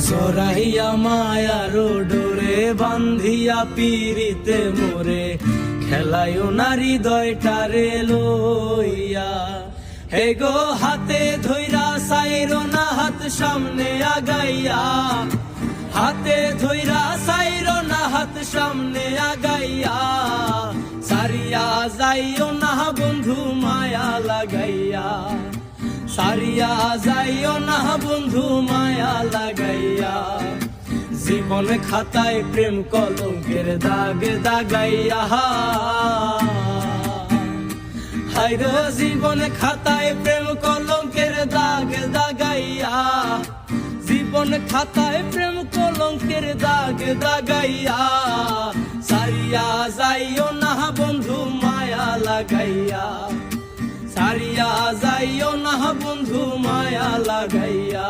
জড়াইয়া মায়ার ডোরে বান্ধিয়া পিরিতে মোরে খেলায় নারী হৃদয়টারে লইয়া। হে গো হাতে ধইরা সাইরো না হাত সামনে আগাইয়া, হাতে ধইরা সাইরো না হাত সামনে আগাইয়া। সারিয়া যাইও না বন্ধু মায়া লাগাইয়া, সারিয়া যাইও না বন্ধু মায়া লাগাইয়া। জীবন খাতায় প্রেম কলঙ্কের দাগ দাগাইয়া, হায়রে জীবন খাতায় প্রেম কলঙ্কের দাগ দাগাইয়া। জীবন খাতায় প্রেম কলঙ্কের দাগ দাগাইয়া। সারিয়া যাইও না বন্ধু মায়া লাগাইয়া, সারিয়া যাইও না বন্ধু মায়া লাগাইয়া।